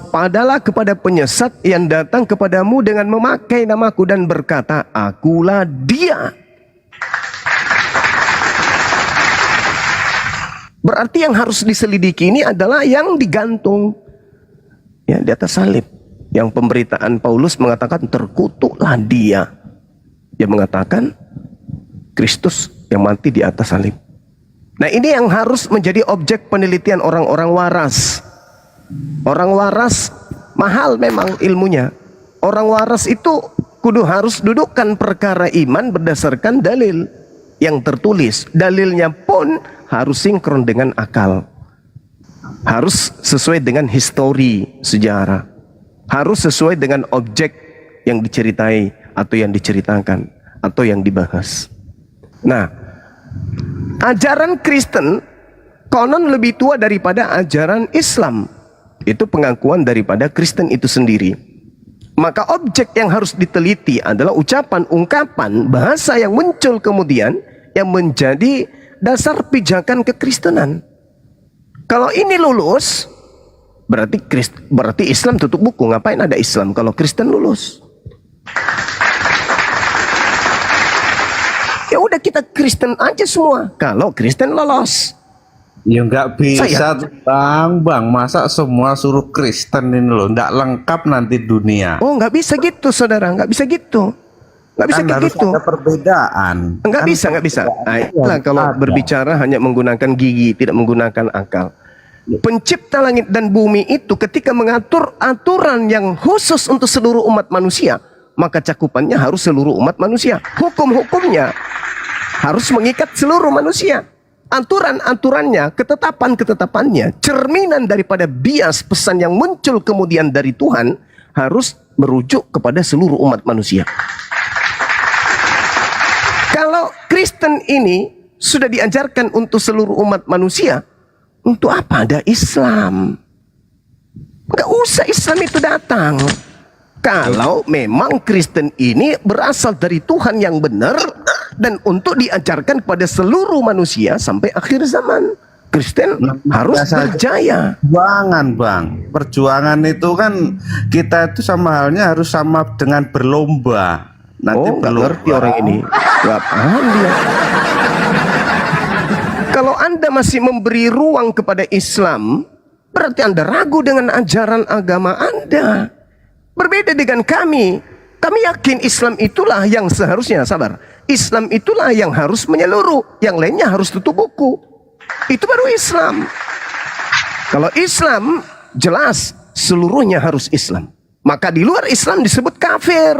waspadalah kepada penyesat yang datang kepadamu dengan memakai namaku dan berkata, akulah dia. Berarti yang harus diselidiki ini adalah yang digantung ya, di atas salib. Yang pemberitaan Paulus mengatakan terkutuklah dia. Dia mengatakan Kristus yang mati di atas salib. Nah, ini yang harus menjadi objek penelitian orang-orang waras. Orang waras mahal memang ilmunya. Orang waras itu kudu harus dudukkan perkara iman berdasarkan dalil yang tertulis. Dalilnya pun harus sinkron dengan akal. Harus sesuai dengan histori sejarah. Harus sesuai dengan objek yang diceritai atau yang diceritakan atau yang dibahas. Nah, ajaran Kristen konon lebih tua daripada ajaran Islam. Itu pengakuan daripada Kristen itu sendiri. Maka objek yang harus diteliti adalah ucapan, ungkapan, bahasa yang muncul kemudian yang menjadi dasar pijakan kekristenan. Kalau ini lulus, berarti Islam tutup buku. Ngapain ada Islam kalau Kristen lulus? Ya udah, kita Kristen aja semua kalau Kristen lolos. Ya nggak bisa bang, masa semua suruh Kristen ini loh, nggak lengkap nanti dunia. Oh, nggak bisa gitu saudara, nggak bisa gitu. Nggak bisa Kan kayak harus gitu. ada perbedaan. Nggak bisa, nggak bisa. Nah, itulah kalau berbicara hanya menggunakan gigi, tidak menggunakan akal. Pencipta langit dan bumi itu ketika mengatur aturan yang khusus untuk seluruh umat manusia, maka cakupannya harus seluruh umat manusia. Hukum-hukumnya harus mengikat seluruh manusia. Aturan-aturannya, ketetapan-ketetapannya, cerminan daripada bias pesan yang muncul kemudian dari Tuhan harus merujuk kepada seluruh umat manusia. Kalau Kristen ini sudah diajarkan untuk seluruh umat manusia, untuk apa ada Islam? Nggak usah Islam itu datang. Kalau memang Kristen ini berasal dari Tuhan yang benar dan untuk diajarkan kepada seluruh manusia sampai akhir zaman, Kristen harus berjaya. Perjuangan bang, perjuangan itu kan kita itu sama halnya harus sama dengan berlomba. Nanti nggak ngerti orang ini, nggak paham dia. Kalau Anda masih memberi ruang kepada Islam, berarti Anda ragu dengan ajaran agama Anda. Berbeda dengan kami. Kami yakin Islam itulah yang seharusnya, sabar, Islam itulah yang harus menyeluruh, yang lainnya harus tutup buku. Itu baru Islam. Kalau Islam jelas seluruhnya harus Islam. Maka di luar Islam disebut kafir.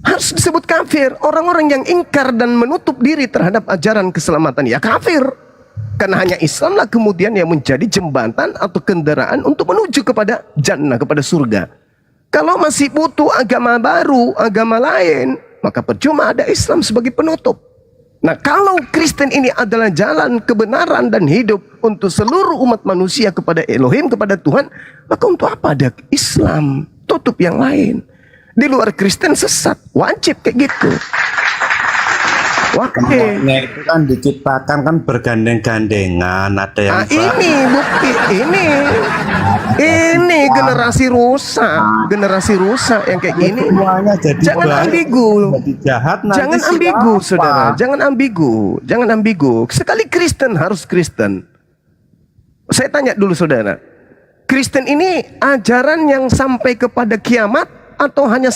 Harus disebut kafir. Orang-orang yang ingkar dan menutup diri terhadap ajaran keselamatan, ya kafir. Karena hanya Islamlah kemudian yang menjadi jembatan atau kendaraan untuk menuju kepada jannah, kepada surga. Kalau masih butuh agama baru, agama lain, maka percuma ada Islam sebagai penutup. Nah, kalau Kristen ini adalah jalan kebenaran dan hidup untuk seluruh umat manusia kepada Elohim, kepada Tuhan, maka untuk apa ada Islam? Tutup yang lain. Di luar Kristen sesat, wajib kayak gitu. Makanya itu kan diciptakan kan bergandeng-gandengan, ada yang ini bukti, ini generasi rusak yang kayak gini. jadi jangan baik, ambigu, jadi jahat, jangan ambigu saudara, jangan ambigu. Sekali Kristen harus Kristen. Saya tanya dulu saudara, Kristen ini ajaran yang sampai kepada kiamat atau hanya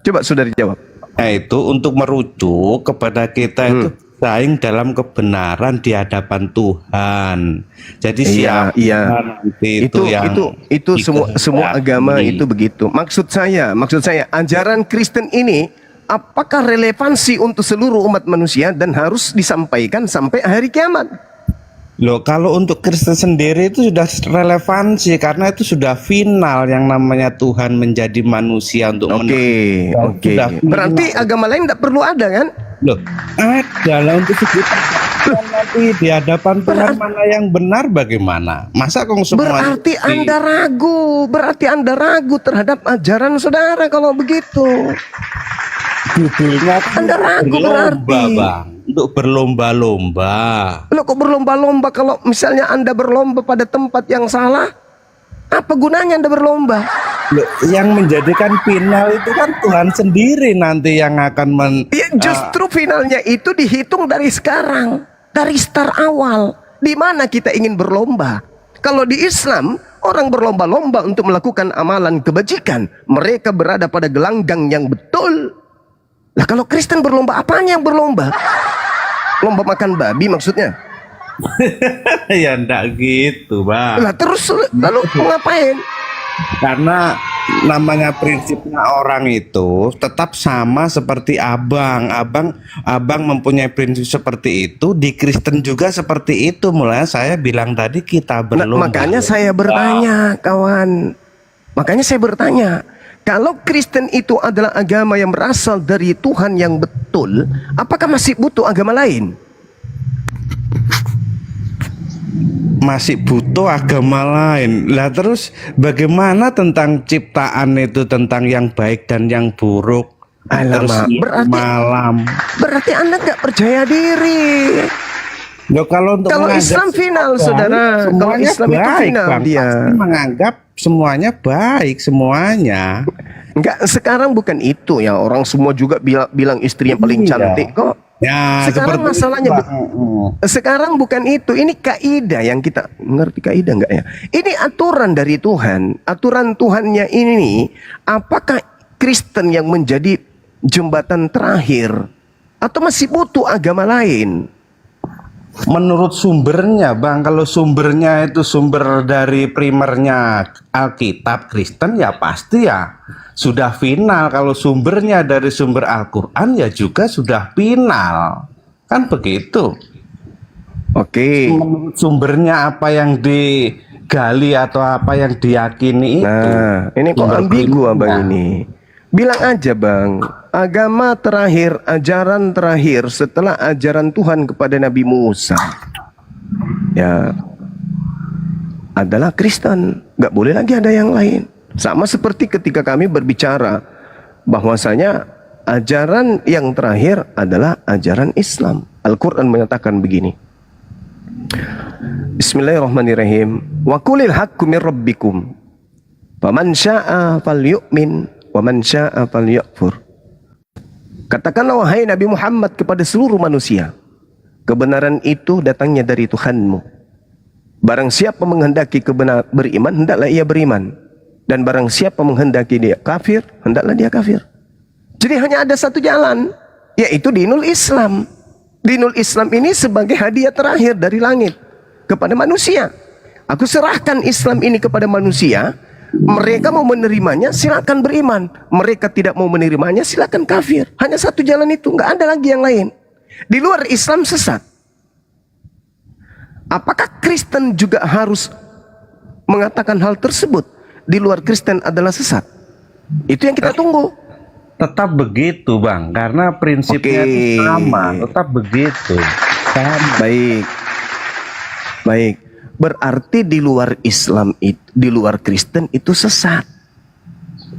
coba saudari jawab. Nah, itu untuk merujuk kepada kita itu saing dalam kebenaran di hadapan Tuhan. Jadi nanti itu semua agama itu begitu. Maksud saya ajaran Kristen ini apakah relevansi untuk seluruh umat manusia dan harus disampaikan sampai hari kiamat? Loh, kalau untuk Kristen sendiri itu sudah relevansi karena itu sudah final yang namanya Tuhan menjadi manusia untuk Oke. Berarti agama lain tidak perlu ada kan? Loh, ada lah untuk sekitar nanti di hadapan Tuhan mana yang benar bagaimana? Masa kong semua berarti Anda ragu terhadap ajaran saudara kalau begitu. Judulnya kan Anda ragu berarti. Bang. Untuk berlomba-lomba. Loh kok berlomba-lomba kalau misalnya Anda berlomba pada tempat yang salah? Apa gunanya Anda berlomba? Loh, yang menjadikan final itu kan Tuhan sendiri nanti yang akan Ya, justru finalnya itu dihitung dari sekarang, dari start awal. Di mana kita ingin berlomba? Kalau di Islam, orang berlomba-lomba untuk melakukan amalan kebajikan. Mereka berada pada gelanggang yang betul. Lah kalau Kristen berlomba, apanya yang berlomba? Lomba makan babi maksudnya? ya enggak gitu, Bang. Lah terus lalu mau ngapain? Karena namanya prinsipnya orang itu tetap sama seperti abang mempunyai prinsip seperti itu, di Kristen juga seperti itu. Mulai saya bilang tadi kita berlomba. Makanya saya bertanya, kawan. Makanya saya bertanya, kalau Kristen itu adalah agama yang berasal dari Tuhan yang betul, apakah masih butuh agama lain? Masih butuh agama lain. Lah terus bagaimana tentang ciptaan itu, tentang yang baik dan yang buruk? Alamak, berarti Anda nggak percaya diri. Loh, kalau Islam final, saudara. Kalau Islam baik, itu final, Bang, dia pasti menganggap semuanya baik, semuanya. Enggak, sekarang bukan itu ya. Orang semua juga bilang istri yang paling cantik kok. Ya, sekarang masalahnya sekarang bukan itu. Ini kaidah yang kita ngerti, kaidah enggak ya? Ini aturan dari Tuhan. Aturan Tuhannya ini, apakah Kristen yang menjadi jembatan terakhir atau masih butuh agama lain? Menurut sumbernya, Bang, kalau sumbernya itu sumber dari primernya Alkitab Kristen, ya pasti ya sudah final. Kalau sumbernya dari sumber Al-Quran, ya juga sudah final. Kan begitu. Oke. Menurut sumbernya apa yang digali atau apa yang diyakini itu. Nah, ini kok ambigu Abang ini. Bilang aja Bang, agama terakhir, ajaran terakhir setelah ajaran Tuhan kepada Nabi Musa, ya, adalah Kristen. Gak boleh lagi ada yang lain. Sama seperti ketika kami berbicara bahwasanya ajaran yang terakhir adalah ajaran Islam. Al-Quran menyatakan begini. Bismillahirrahmanirrahim. Wa qulil haqqu min rabbikum. Faman syaa falyu'min wa man syaa falyakfur. Katakanlah wahai Nabi Muhammad kepada seluruh manusia, kebenaran itu datangnya dari Tuhanmu. Barang siapa menghendaki beriman, hendaklah ia beriman. Dan barang siapa menghendaki dia kafir, hendaklah dia kafir. Jadi hanya ada satu jalan, yaitu dinul Islam. Dinul Islam ini sebagai hadiah terakhir dari langit kepada manusia. Aku serahkan Islam ini kepada manusia. Mereka mau menerimanya, silakan beriman. Mereka tidak mau menerimanya, silakan kafir. Hanya satu jalan itu, nggak ada lagi yang lain. Di luar Islam sesat. Apakah Kristen juga harus mengatakan hal tersebut? Di luar Kristen adalah sesat. Itu yang kita tunggu. Tetap begitu, Bang, karena prinsipnya itu sama. Tetap begitu. Baik. Baik. Berarti di luar Islam itu, di luar Kristen itu sesat.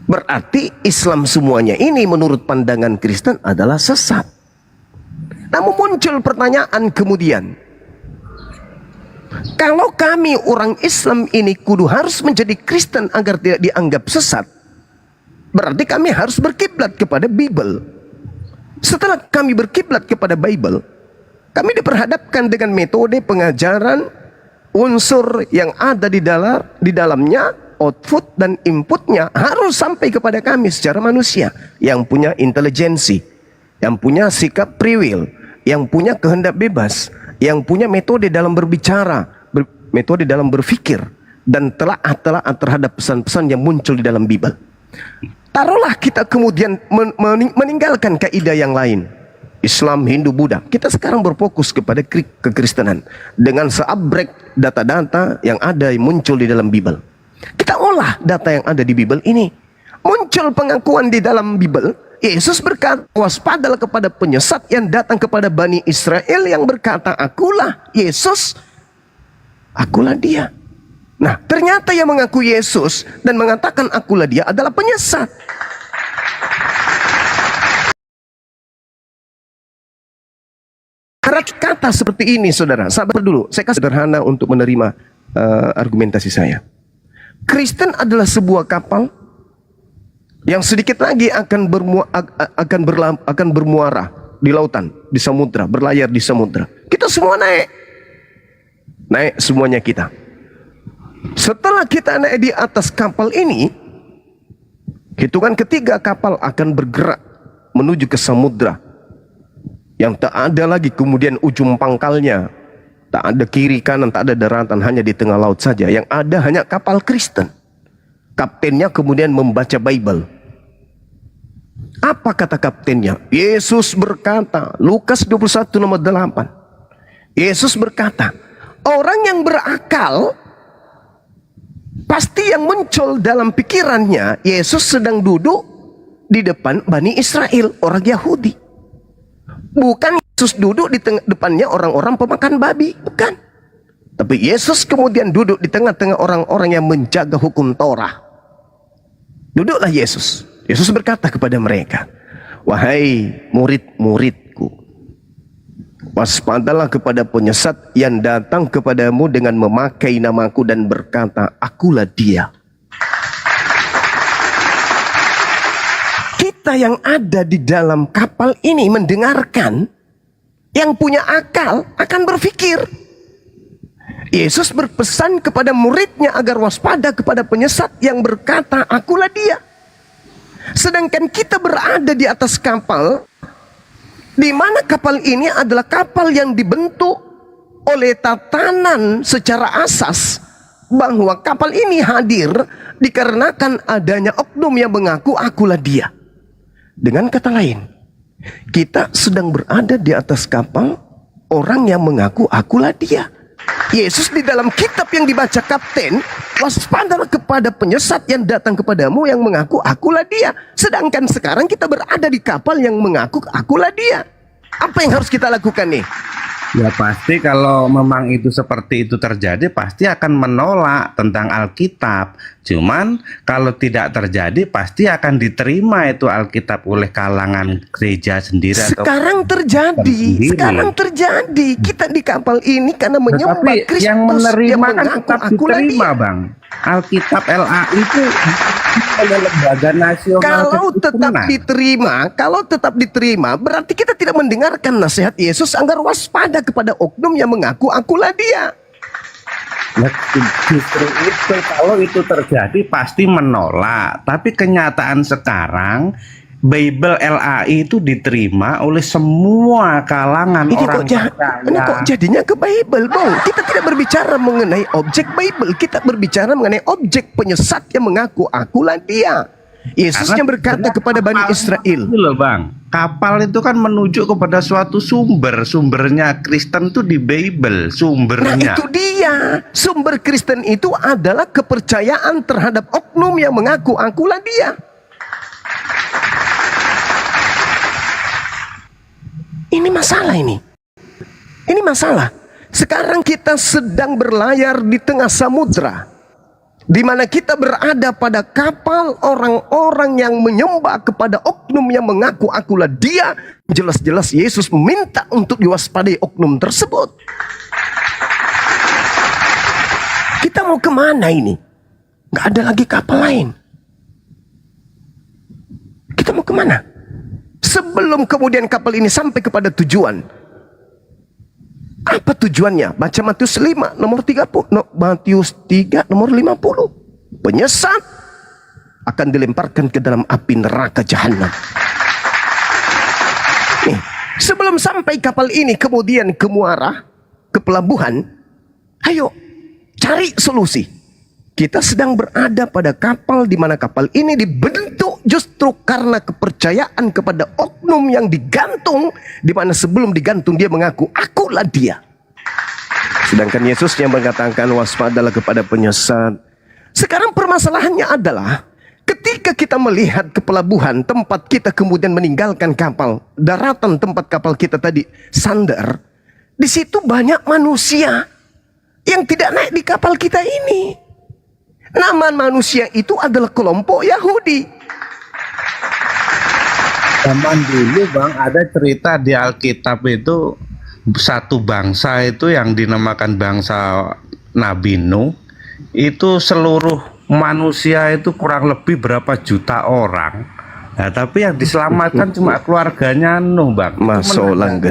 Berarti Islam semuanya ini menurut pandangan Kristen adalah sesat. Namun muncul pertanyaan kemudian, kalau kami orang Islam ini kudu harus menjadi Kristen agar tidak dianggap sesat, berarti kami harus berkiblat kepada Bible. Setelah kami berkiblat kepada Bible, kami diperhadapkan dengan metode pengajaran, unsur yang ada di dalamnya, output dan inputnya harus sampai kepada kami secara manusia yang punya intelijensi, yang punya sikap free will, yang punya kehendak bebas, yang punya metode dalam berbicara, metode dalam berpikir, dan telaah terhadap pesan-pesan yang muncul di dalam Bible. Taruhlah kita kemudian meninggalkan kaidah yang lain, Islam, Hindu, Buddha. Kita sekarang berfokus kepada kekristenan dengan seabrek data-data yang ada yang muncul di dalam Bible. Kita olah data yang ada di Bible ini. Muncul pengakuan di dalam Bible. Yesus berkata, waspadalah kepada penyesat yang datang kepada Bani Israel yang berkata, akulah Yesus, akulah dia. Nah, ternyata yang mengaku Yesus dan mengatakan akulah dia adalah penyesat. Syarat kata seperti ini, saudara. Sabar dulu, saya kasih sederhana untuk menerima argumentasi saya. Kristen adalah sebuah kapal yang sedikit lagi akan bermuara di lautan, di samudra, berlayar di samudra. Kita semua naik semuanya kita. Setelah kita naik di atas kapal ini, hitungan ketiga kapal akan bergerak menuju ke samudra yang tak ada lagi kemudian ujung pangkalnya, tak ada kiri kanan, tak ada daratan, hanya di tengah laut saja. Yang ada hanya kapal Kristen. Kaptennya kemudian membaca Bible. Apa kata kaptennya? Yesus berkata, Lukas 21 nomor 8. Yesus berkata, orang yang berakal, pasti yang muncul dalam pikirannya, Yesus sedang duduk di depan Bani Israel, orang Yahudi. Bukan Yesus duduk di depannya orang-orang pemakan babi, bukan. Tapi Yesus kemudian duduk di tengah-tengah orang-orang yang menjaga hukum Torah. Duduklah Yesus. Yesus berkata kepada mereka, wahai murid-muridku, waspadalah kepada penyesat yang datang kepadamu dengan memakai namaku dan berkata, akulah dia. Kita yang ada di dalam kapal ini mendengarkan, yang punya akal akan berpikir. Yesus berpesan kepada muridnya agar waspada kepada penyesat yang berkata, akulah dia. Sedangkan kita berada di atas kapal, di mana kapal ini adalah kapal yang dibentuk oleh tatanan secara asas bahwa kapal ini hadir dikarenakan adanya oknum yang mengaku akulah dia. Dengan kata lain, kita sedang berada di atas kapal orang yang mengaku akulah dia. Yesus di dalam kitab yang dibaca kapten, waspadalah kepada penyesat yang datang kepadamu yang mengaku akulah dia. Sedangkan sekarang kita berada di kapal yang mengaku akulah dia. Apa yang harus kita lakukan nih? Ya pasti kalau memang itu seperti itu terjadi pasti akan menolak tentang Alkitab. Cuman kalau tidak terjadi pasti akan diterima itu Alkitab oleh kalangan gereja sendiri. Sekarang terjadi. Kita di kapal ini karena menyembah Tetapi Kristus yang menerima kan mengaku tetap akulah diterima, dia. Bang. Alkitab LAI itu oleh lembaga nasional. Kalau tetap diterima, berarti kita tidak mendengarkan nasihat Yesus agar waspada kepada oknum yang mengaku akulah dia. Nah, justru itu kalau itu terjadi pasti menolak. Tapi kenyataan sekarang Bible LAI itu diterima oleh semua kalangan orang percaya. Ini kok jadinya ke Bible, Bang? Kita tidak berbicara mengenai objek Bible, kita berbicara mengenai objek penyesat yang mengaku akulah dia. Yesus yang berkata kepada Bani Israel. Itu loh, Bang. Kapal itu kan menuju kepada suatu sumber. Sumbernya Kristen itu di Bible, sumbernya. Nah, itu dia. Sumber Kristen itu adalah kepercayaan terhadap oknum yang mengaku akulah dia. Ini masalah ini. Ini masalah. Sekarang kita sedang berlayar di tengah samudra, di mana kita berada pada kapal orang-orang yang menyembah kepada oknum yang mengaku akulah dia. Jelas-jelas Yesus meminta untuk diwaspadai oknum tersebut. Kita mau kemana ini? Gak ada lagi kapal lain. Kita mau kemana? Sebelum kemudian kapal ini sampai kepada tujuan. Apa tujuannya? Baca Matius 5 nomor 30, Matius 3 nomor 50. Penyesat akan dilemparkan ke dalam api neraka jahanam. Nih, sebelum sampai kapal ini kemudian ke muara, ke pelabuhan, ayo cari solusi. Kita sedang berada pada kapal di mana kapal ini dibentuk justru karena kepercayaan kepada oknum yang digantung, di mana sebelum digantung dia mengaku akulah dia. Sedangkan Yesus yang mengatakan waspadalah kepada penyesat. Sekarang permasalahannya adalah ketika kita melihat ke pelabuhan tempat kita kemudian meninggalkan kapal, daratan tempat kapal kita tadi sandar, di situ banyak manusia yang tidak naik di kapal kita ini. Nama manusia itu adalah kelompok Yahudi. Zaman dulu, Bang, ada cerita di Alkitab itu satu bangsa itu yang dinamakan bangsa Nabi Nuh, itu seluruh manusia itu kurang lebih berapa juta orang. Nah, tapi yang diselamatkan cuma keluarganya Nuh, Bang. Masuk langgan.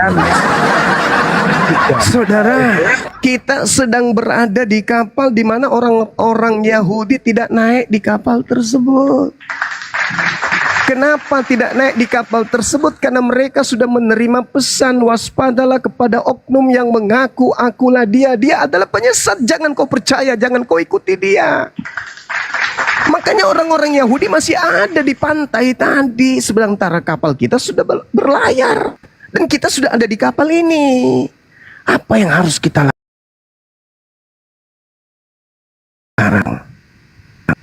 Saudara, kita sedang berada di kapal di mana orang-orang Yahudi tidak naik di kapal tersebut. Kenapa tidak naik di kapal tersebut? Karena mereka sudah menerima pesan, waspadalah kepada oknum yang mengaku akulah dia. Dia adalah penyesat, jangan kau percaya, jangan kau ikuti dia. Makanya orang-orang Yahudi masih ada di pantai tadi, sementara kapal kita sudah berlayar. Dan kita sudah ada di kapal ini. Apa yang harus kita lakukan sekarang?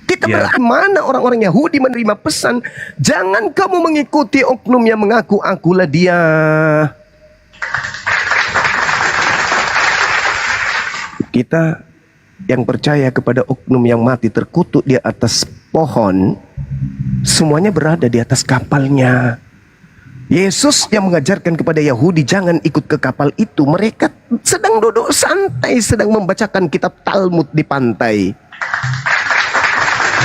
Kita mana orang-orang Yahudi menerima pesan, jangan kamu mengikuti oknum yang mengaku akulah dia. Kita yang percaya kepada oknum yang mati terkutuk di atas pohon, semuanya berada di atas kapalnya. Yesus yang mengajarkan kepada Yahudi jangan ikut ke kapal itu, mereka sedang duduk santai, sedang membacakan kitab Talmud di pantai.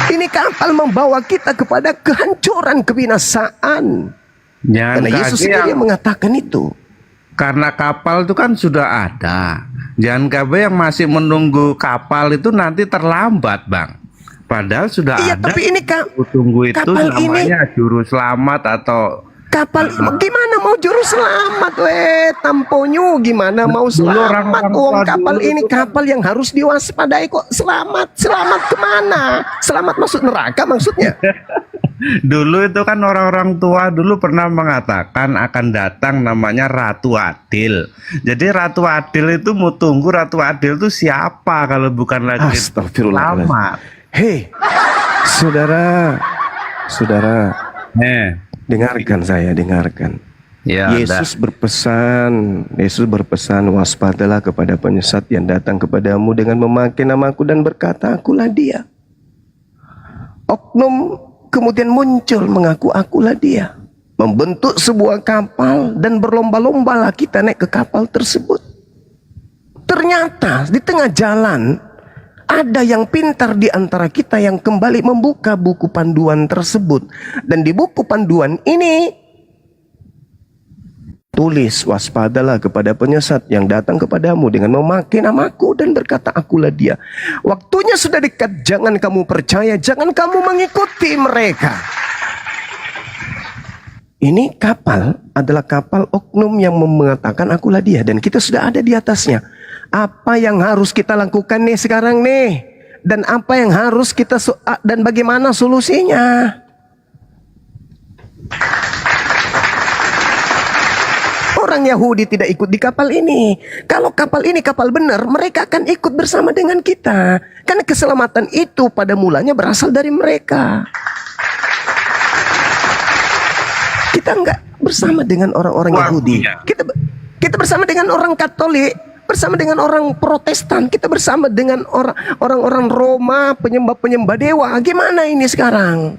Ini kapal membawa kita kepada kehancuran, kebinasaan. Karena Yesus sendiri yang mengatakan itu. Karena kapal itu kan sudah ada. Jangan kabeh yang masih menunggu kapal itu nanti terlambat, Bang. Padahal sudah iya, ada. Tapi ini tunggu itu namanya juru selamat atau kapal. Gimana mau juru selamat, tamponyu gimana mau selamat? Uang kapal ini kapal yang harus diwaspadai kok selamat. Selamat kemana? Selamat masuk neraka maksudnya? Dulu itu kan orang-orang tua dulu pernah mengatakan akan datang namanya Ratu Adil. Jadi Ratu Adil itu mau tunggu Ratu Adil itu siapa kalau bukan lagi Astagfirullahaladzim. Hei, saudara, dengarkan saya, dengarkan. Ya, Yesus berpesan, waspadalah kepada penyesat yang datang kepadamu dengan memakai namaku dan berkata, akulah dia. Oknum kemudian muncul mengaku akulah dia, membentuk sebuah kapal dan berlomba-lombalah kita naik ke kapal tersebut. Ternyata di tengah jalan ada yang pintar di antara kita yang kembali membuka buku panduan tersebut. Dan di buku panduan ini tulis, waspadalah kepada penyesat yang datang kepadamu dengan memakai namaku dan berkata akulah dia. Waktunya sudah dekat, jangan kamu percaya, jangan kamu mengikuti mereka. Ini kapal adalah kapal oknum yang mengatakan akulah dia, dan kita sudah ada di atasnya. Apa yang harus kita lakukan nih sekarang nih? Dan apa yang harus kita dan bagaimana solusinya? Orang Yahudi tidak ikut di kapal ini. Kalau kapal ini kapal benar, mereka akan ikut bersama dengan kita. Karena keselamatan itu pada mulanya berasal dari mereka. Kita enggak bersama dengan orang-orang Yahudi. Kita bersama dengan orang Katolik, bersama dengan orang Protestan, kita bersama dengan orang-orang Roma, penyembah-penyembah dewa. Gimana ini sekarang?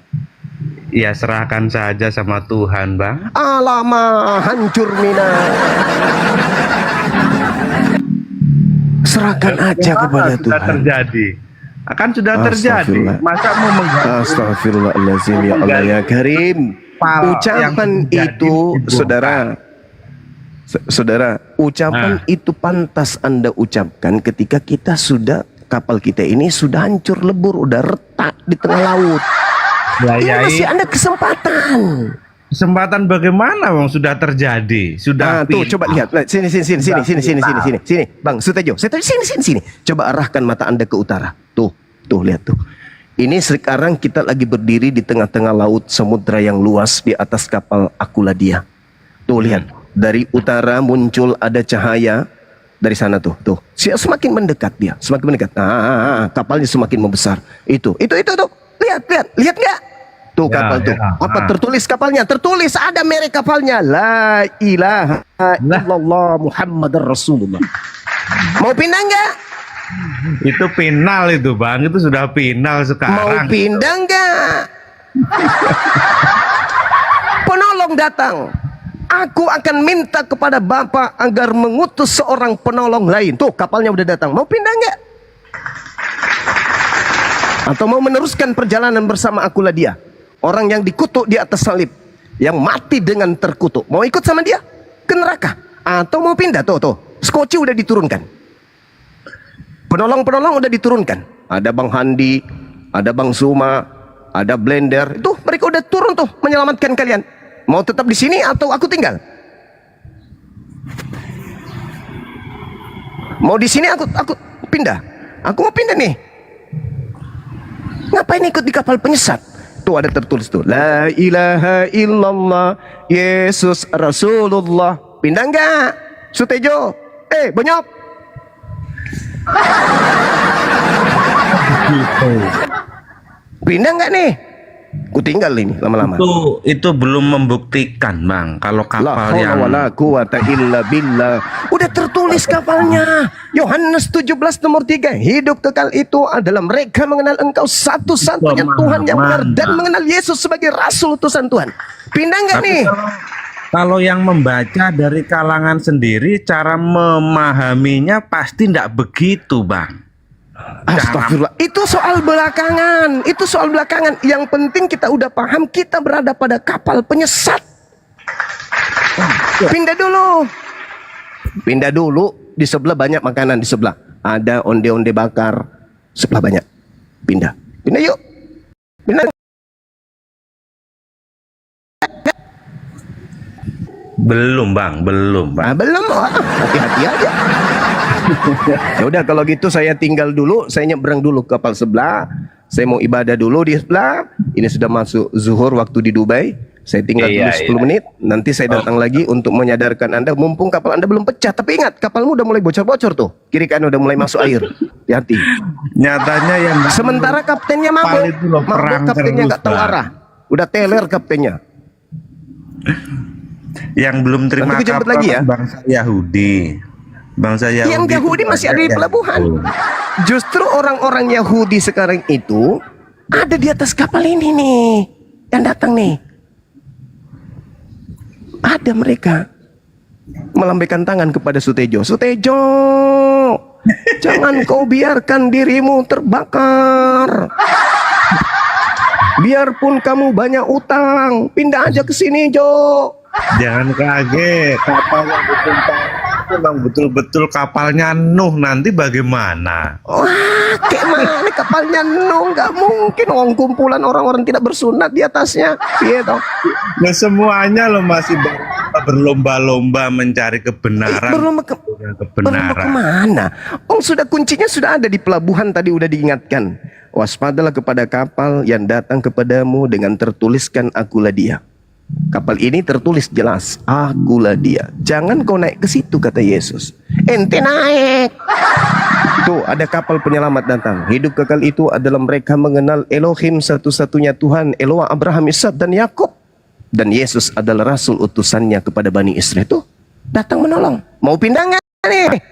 Ya serahkan saja sama Tuhan, Bang. Alamak, hancur mina. Serahkan aja kepada Tuhan. Terjadi. Akan sudah terjadi. Masa mau mengganggu? Astagfirullahaladzim, ya Allah ya Karim. Ucapan itu, saudara, ucapan itu pantas Anda ucapkan ketika kita sudah, kapal kita ini sudah hancur lebur, udah retak di tengah laut. Ini masih ada kesempatan. Kesempatan bagaimana, Bang? Sudah terjadi, sudah. Tuh coba lihat, sini, Bang Sutejo, sini. Coba arahkan mata Anda ke utara. Tuh lihat tuh. Ini sekarang kita lagi berdiri di tengah-tengah laut samudra yang luas di atas kapal akulah dia. Tuh lihat, dari utara muncul ada cahaya dari sana tuh. Semakin mendekat dia, semakin mendekat. Kapalnya semakin membesar. Itu. Lihat nggak? Tuh kapal tuh. Apa tertulis kapalnya? Tertulis ada merek kapalnya. La ilaha illallah Muhammadar Rasulullah. Mau pindah nggak? Itu final itu, Bang. Itu sudah final sekarang. Mau pindah nggak? Penolong datang. Aku akan minta kepada Bapa agar mengutus seorang penolong lain. Tuh, kapalnya udah datang. Mau pindah nggak? Atau mau meneruskan perjalanan bersama akulah dia? Orang yang dikutuk di atas salib, yang mati dengan terkutuk. Mau ikut sama dia ke neraka? Atau mau pindah? Tuh, skoci udah diturunkan. Penolong-penolong udah diturunkan. Ada Bang Handi, ada Bang Suma, ada Blender. Itu mereka udah turun tuh menyelamatkan kalian. Mau tetap di sini atau aku tinggal? Mau di sini aku pindah. Aku mau pindah nih. Ngapain ikut di kapal penyesat? Tuh ada tertulis tuh, La ilaha illallah Yesus Rasulullah. Pindah enggak? Sutejo, Bonyok. Pindah enggak nih? Ku tinggal ini lama-lama. Itu belum membuktikan, Bang, kalau kapal yang wala quwata illa billah. Udah tertulis kapalnya. Yohanes 17 nomor 3. Hidup kekal itu adalah mereka mengenal Engkau satu-satunya Tuhan yang benar dan mengenal Yesus sebagai rasul utusan Tuhan. Pindah enggak nih? Kalau yang membaca dari kalangan sendiri, cara memahaminya pasti tidak begitu, Bang. Astagfirullah. Itu soal belakangan. Itu soal belakangan. Yang penting kita udah paham kita berada pada kapal penyesat. Pindah dulu. Pindah dulu. Di sebelah banyak makanan di sebelah. Ada onde-onde bakar. Sebelah banyak. Pindah. Pindah yuk. Pindah. Belum, Bang. Belum, Bang. Belum. Hati-hati aja. Ya udah kalau gitu saya tinggal dulu, saya nyebrang dulu ke kapal sebelah. Saya mau ibadah dulu di sebelah. Ini sudah masuk zuhur waktu di Dubai. Saya tinggal dulu 10 menit. Nanti saya datang lagi untuk menyadarkan Anda. Mumpung kapal Anda belum pecah. Tapi ingat, kapalmu udah mulai bocor-bocor tuh. Kiri kanan udah mulai masuk air. Hati-hati. Nyatanya yang Sementara kaptennya mabuk. Mabuk kaptennya nggak tahu arah. Udah teler kaptennya. Yang belum terima Nanti dijemput kapal lagi ya. bangsa Yahudi. Bangsa Yahudi. Yang Yahudi masih ada di pelabuhan. Justru orang-orang Yahudi sekarang itu ada di atas kapal ini nih. Yang datang nih. Ada mereka melambaikan tangan kepada Sutejo. Sutejo, jangan kau biarkan dirimu terbakar. Biarpun kamu banyak utang, pindah aja ke sini, Jo. Jangan kaget, kapal yang ditumpang memang betul-betul kapalnya Nuh, nanti bagaimana? Wah, kayak mana kapalnya Nuh? Nggak mungkin, orang kumpulan orang-orang tidak bersunat di atasnya. Iya toh. Nah semuanya lo masih berlomba-lomba mencari kebenaran. Berlomba kemana? Oh sudah, kuncinya sudah ada di pelabuhan, tadi udah diingatkan. Waspadalah kepada kapal yang datang kepadamu dengan tertuliskan akulah dia. Kapal ini tertulis jelas, akulah dia. Jangan kau naik ke situ, kata Yesus. Ente naik. Tuh ada kapal penyelamat datang. Hidup kekal itu adalah mereka mengenal Elohim satu-satunya Tuhan, Eloah Abraham, Ishak dan Yakub. Dan Yesus adalah rasul utusannya kepada Bani Israel. Tuh datang menolong. Mau pindah nggak nih?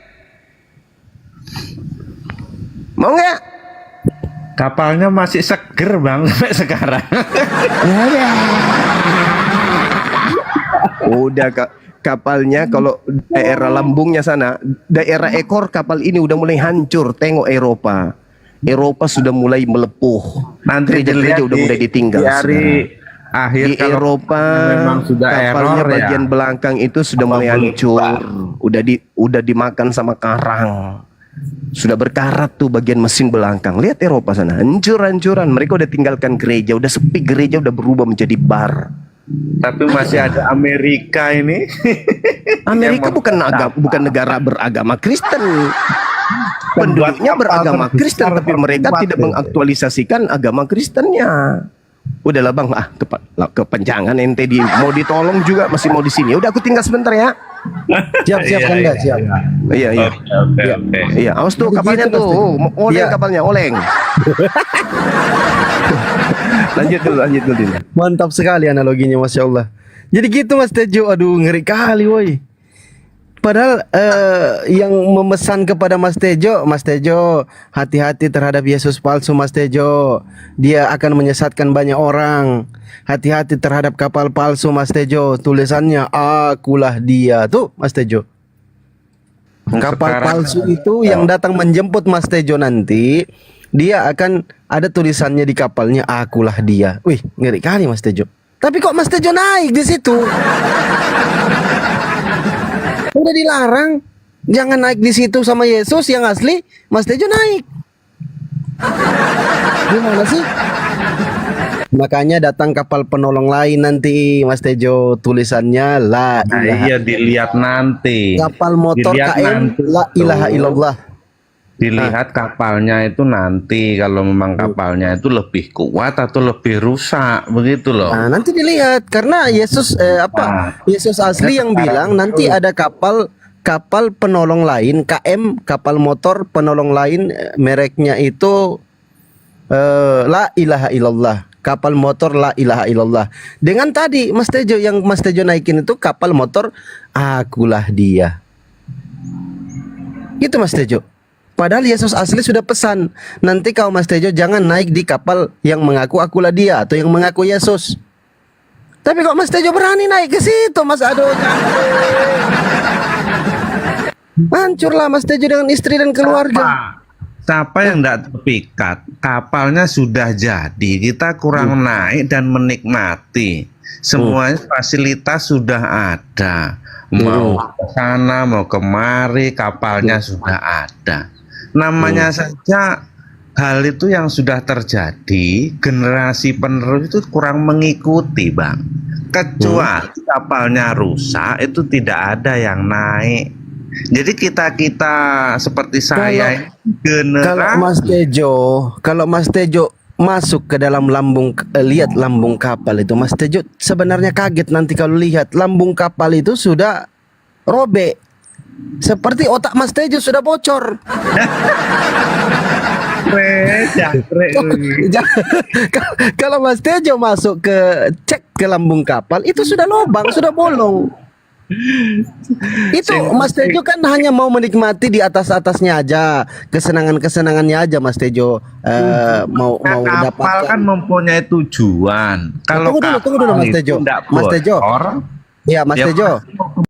Mau nggak? Kapalnya masih seger, Bang, sampai sekarang. Udah kapalnya kalau daerah lambungnya sana, daerah ekor kapal ini udah mulai hancur. Tengok Eropa. Eropa sudah mulai melepuh. Nanti gereja-gereja udah mulai ditinggal. Di hari akhir di Eropa memang sudah kapalnya error, bagian ya? belakang itu sudah mulai hancur. Udah dimakan sama karang. Sudah berkarat tuh bagian mesin belakang. Lihat Eropa sana, hancur-hancuran. Mereka udah tinggalkan gereja, udah sepi gereja, udah berubah menjadi bar. Tapi masih ada Amerika ini. Amerika bukan negara beragama Kristen. Penduduknya beragama Kristen, tapi mereka tidak mengaktualisasikan agama Kristennya. Udahlah Bang, kepanjangan ente mau ditolong juga masih mau di sini. Udah aku tinggal sebentar ya. Siap Anda, siap. Iya. Iya, awas tuh kapalnya tuh. Oleng kapalnya, oleng. lanjut dulu. Mantap sekali analoginya, Masya Allah. Jadi gitu Mas Tejo, aduh ngeri kali woi. padahal yang memesan kepada Mas Tejo, hati-hati terhadap Yesus palsu, Mas Tejo. Dia akan menyesatkan banyak orang. Hati-hati terhadap kapal palsu, Mas Tejo. Tulisannya akulah dia. Tuh, Mas Tejo. Kapal palsu itu yang datang menjemput Mas Tejo nanti, dia akan ada tulisannya di kapalnya akulah dia. Wih, ngeri kali Mas Tejo. Tapi kok Mas Tejo naik di situ? Udah dilarang, jangan naik di situ sama Yesus yang asli. Mas Tejo naik. Gimana sih? Makanya datang kapal penolong lain nanti, Mas Tejo, tulisannya la Nah, ilaha. iya dilihat nanti. Kapal motor Dilihat KM nanti. la ilaha illallah. Dilihat kapalnya itu nanti, kalau memang kapalnya itu lebih kuat atau lebih rusak, begitu loh. Nah, nanti dilihat karena Yesus Yesus asli yang bilang nanti ada kapal penolong lain, KM, kapal motor penolong lain, mereknya itu la ilaha illallah. Kapal motor la ilaha illallah. Dengan tadi Mas Tejo yang Mas Tejo naikin itu kapal motor akulah dia. Gitu Mas Tejo. Padahal Yesus asli sudah pesan, nanti kau Mas Tejo jangan naik di kapal yang mengaku akulah dia atau yang mengaku Yesus. Tapi kok Mas Tejo berani naik ke situ, Mas? Aduh, hancurlah Mas Tejo dengan istri dan keluarga. Siapa yang tidak terpikat? Kapalnya sudah jadi, kita kurang naik dan menikmati. Semuanya fasilitas sudah ada. Mau ke sana, mau kemari, kapalnya sudah ada. Namanya saja hal itu yang sudah terjadi, generasi penerus itu kurang mengikuti, Bang. Kecuali kapalnya rusak, itu tidak ada yang naik. Jadi kita seperti saya Kalau Mas Tejo masuk ke dalam lambung, lihat lambung kapal itu, Mas Tejo sebenarnya kaget nanti kalau lihat lambung kapal itu sudah robek. Seperti otak Mas Tejo sudah bocor. Kalau Mas Tejo masuk cek ke lambung kapal itu sudah lubang, sudah bolong. Itu Mas Tejo kan hanya mau menikmati di atasnya aja, kesenangannya aja Mas Tejo mau kapal dapatkan. kan mempunyai tujuan. Kalau Tunggu dulu Mas Tejo. tidak Mas Tejo. bocor, Ya Mas ya Tejo. pasti mau